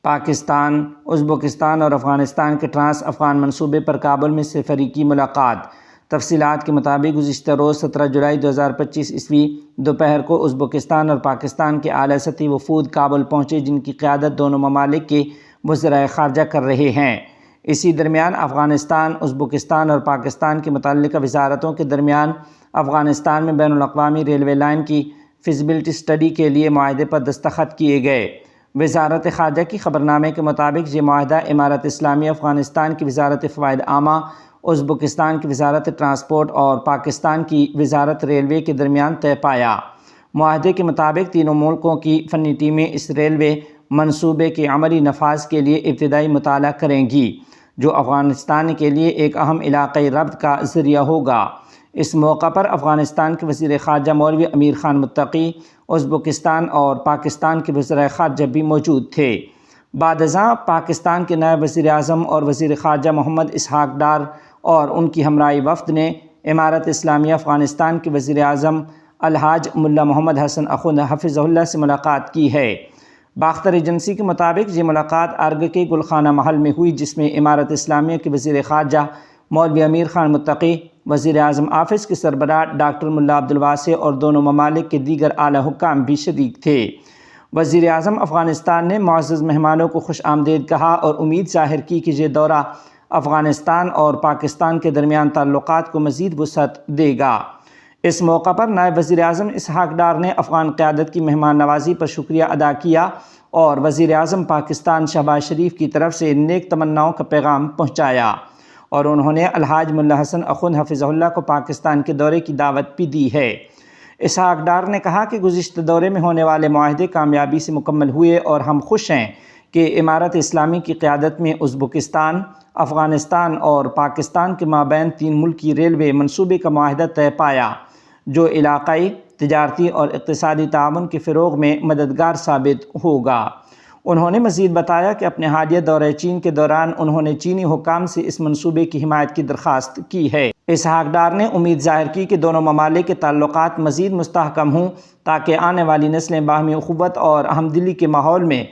Pakistan, Uzbekistan اور افغانستان کے trans Afghan منصوبے پر کابل میں سفیرکی ملاقات۔ تفصیلات کے مطابق گزشتہ روز 17 جولائی 2025 دوپہر کو ازبکستان اور پاکستان کے اعلیٰ سطحی وفود کابل پہنچے، جن کی قیادت دونوں ممالک کے وزرائے خارجہ کر رہے ہیں۔ اسی درمیان افغانستان، ازبکستان اور پاکستان کی متعلقہ وزارتوں کے درمیان افغانستان میں بین الاقوامی ریلوے لائن کی فیزیبلٹی اسٹڈی کے لیے معاہدے پر دستخط کیے گئے۔ وزارت خارجہ کی خبرنامے کے مطابق یہ معاہدہ امارت اسلامیہ افغانستان کی وزارت فوائد عامہ، ازبکستان کی وزارت ٹرانسپورٹ اور پاکستان کی وزارت ریلوے کے درمیان طے پایا۔ معاہدے کے مطابق تینوں ملکوں کی فنی ٹیمیں اس ریلوے منصوبے کے عملی نفاذ کے لیے ابتدائی مطالعہ کریں گی، جو افغانستان کے لیے ایک اہم علاقائی ربط کا ذریعہ ہوگا۔ اس موقع پر افغانستان کے وزیر خارجہ مولوی امیر خان متقی، ازبکستان اور پاکستان کے وزرائے خارجہ بھی موجود تھے۔ بعد ازاں پاکستان کے نائب وزیر اعظم اور وزیر خارجہ محمد اسحاق ڈار اور ان کی ہمراہی وفد نے امارت اسلامیہ افغانستان کے وزیر اعظم الحاج ملا محمد حسن اخند حفظہ اللہ سے ملاقات کی ہے۔ باختر ایجنسی کے مطابق یہ ملاقات ارگ کے گلخانہ محل میں ہوئی، جس میں امارت اسلامیہ کے وزیر خارجہ مولوی امیر خان متقی، وزیر اعظم آفس کے سربراہ ڈاکٹر ملا عبدالواسع اور دونوں ممالک کے دیگر اعلیٰ حکام بھی شریک تھے۔ وزیر اعظم افغانستان نے معزز مہمانوں کو خوش آمدید کہا اور امید ظاہر کی کہ یہ دورہ افغانستان اور پاکستان کے درمیان تعلقات کو مزید وسعت دے گا۔ اس موقع پر نائب وزیر اعظم اسحاق ڈار نے افغان قیادت کی مہمان نوازی پر شکریہ ادا کیا اور وزیر اعظم پاکستان شہباز شریف کی طرف سے نیک تمناؤں کا پیغام پہنچایا، اور انہوں نے الحاج ملا حسن اخند حفظہ اللہ کو پاکستان کے دورے کی دعوت بھی دی ہے۔ اسحاق ڈار نے کہا کہ گزشتہ دورے میں ہونے والے معاہدے کامیابی سے مکمل ہوئے اور ہم خوش ہیں کہ امارت اسلامی کی قیادت میں ازبکستان، افغانستان اور پاکستان کے مابین 3 ملکی ریلوے منصوبے کا معاہدہ طے پایا، جو علاقائی، تجارتی اور اقتصادی تعاون کے فروغ میں مددگار ثابت ہوگا۔ انہوں نے مزید بتایا کہ اپنے حالیہ دورہ چین کے دوران انہوں نے چینی حکام سے اس منصوبے کی حمایت کی درخواست کی ہے۔ اسحاق ڈار نے امید ظاہر کی کہ دونوں ممالک کے تعلقات مزید مستحکم ہوں تاکہ آنے والی نسلیں باہمی اخوت اور ہمدلی کے ماحول میں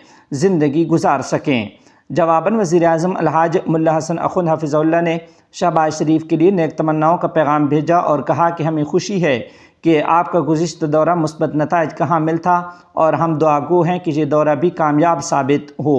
زندگی گزار سکیں۔ جواباً وزیر اعظم الحاج ملا حسن اخند حفظہ اللہ نے شہباز شریف کے لیے نیک تمناؤں کا پیغام بھیجا اور کہا کہ ہمیں خوشی ہے کہ آپ کا گزشتہ دورہ مثبت نتائج کا حامل تھا اور ہم دعا گو ہیں کہ یہ دورہ بھی کامیاب ثابت ہو۔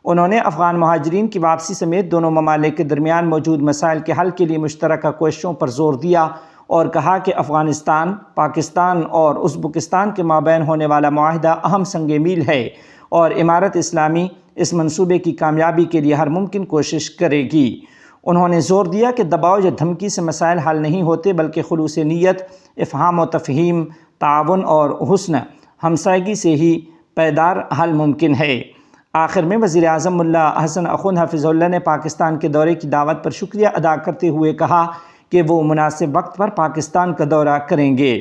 انہوں نے افغان مہاجرین کی واپسی سمیت دونوں ممالک کے درمیان موجود مسائل کے حل کے لیے مشترکہ کوششوں پر زور دیا اور کہا کہ افغانستان، پاکستان اور ازبکستان کے مابین ہونے والا معاہدہ اہم سنگ میل ہے اور امارت اسلامی اس منصوبے کی کامیابی کے لیے ہر ممکن کوشش کرے گی۔ انہوں نے زور دیا کہ دباؤ یا دھمکی سے مسائل حل نہیں ہوتے، بلکہ خلوص نیت، افہام و تفہیم، تعاون اور حسن ہمسائیگی سے ہی پائیدار حل ممکن ہے۔ آخر میں وزیر اعظم ملا حسن اخند حفظہ اللہ نے پاکستان کے دورے کی دعوت پر شکریہ ادا کرتے ہوئے کہا کہ وہ مناسب وقت پر پاکستان کا دورہ کریں گے۔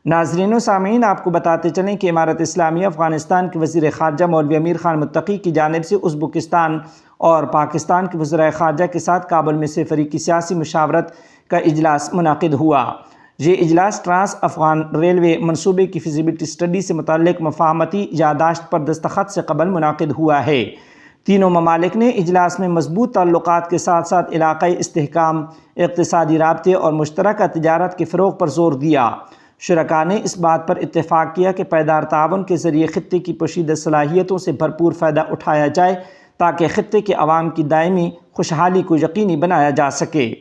ناظرین و سامعین، آپ کو بتاتے چلیں کہ امارت اسلامیہ افغانستان کے وزیر خارجہ مولوی امیر خان متقی کی جانب سے ازبکستان اور پاکستان کے وزرائے خارجہ کے ساتھ کابل میں سفیرکی سیاسی مشاورت کا اجلاس منعقد ہوا۔ یہ اجلاس ٹرانس افغان ریلوے منصوبے کی فیزیبلٹی اسٹڈی سے متعلق مفاہمتی یادداشت پر دستخط سے قبل منعقد ہوا ہے۔ تینوں ممالک نے اجلاس میں مضبوط تعلقات کے ساتھ ساتھ علاقائی استحکام، اقتصادی رابطے اور مشترکہ تجارت کے فروغ پر زور دیا۔ شرکاء نے اس بات پر اتفاق کیا کہ پائیدار تعاون کے ذریعے خطے کی پوشیدہ صلاحیتوں سے بھرپور فائدہ اٹھایا جائے تاکہ خطے کے عوام کی دائمی خوشحالی کو یقینی بنایا جا سکے۔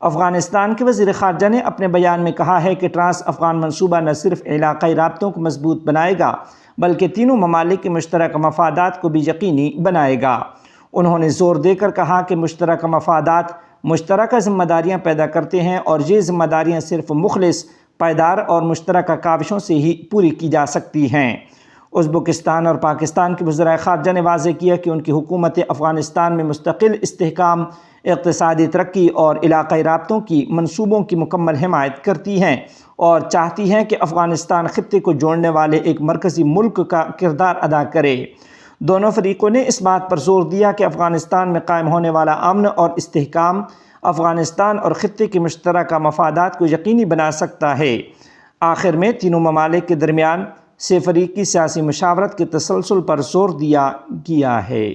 افغانستان کے وزیر خارجہ نے اپنے بیان میں کہا ہے کہ ٹرانس افغان منصوبہ نہ صرف علاقائی رابطوں کو مضبوط بنائے گا بلکہ تینوں ممالک کے مشترکہ مفادات کو بھی یقینی بنائے گا۔ انہوں نے زور دے کر کہا کہ مشترکہ مفادات مشترکہ ذمہ داریاں پیدا کرتے ہیں اور یہ ذمہ داریاں صرف مخلص، پائیدار اور مشترکہ کاوشوں سے ہی پوری کی جا سکتی ہیں۔ ازبکستان اور پاکستان کے وزرائے خارجہ نے واضح کیا کہ ان کی حکومتیں افغانستان میں مستقل استحکام، اقتصادی ترقی اور علاقائی رابطوں کی منصوبوں کی مکمل حمایت کرتی ہیں اور چاہتی ہیں کہ افغانستان خطے کو جوڑنے والے ایک مرکزی ملک کا کردار ادا کرے۔ دونوں فریقوں نے اس بات پر زور دیا کہ افغانستان میں قائم ہونے والا امن اور استحکام افغانستان اور خطے کے مشترکہ مفادات کو یقینی بنا سکتا ہے۔ آخر میں تینوں ممالک کے درمیان سفیرکی سیاسی مشاورت کے تسلسل پر زور دیا گیا ہے۔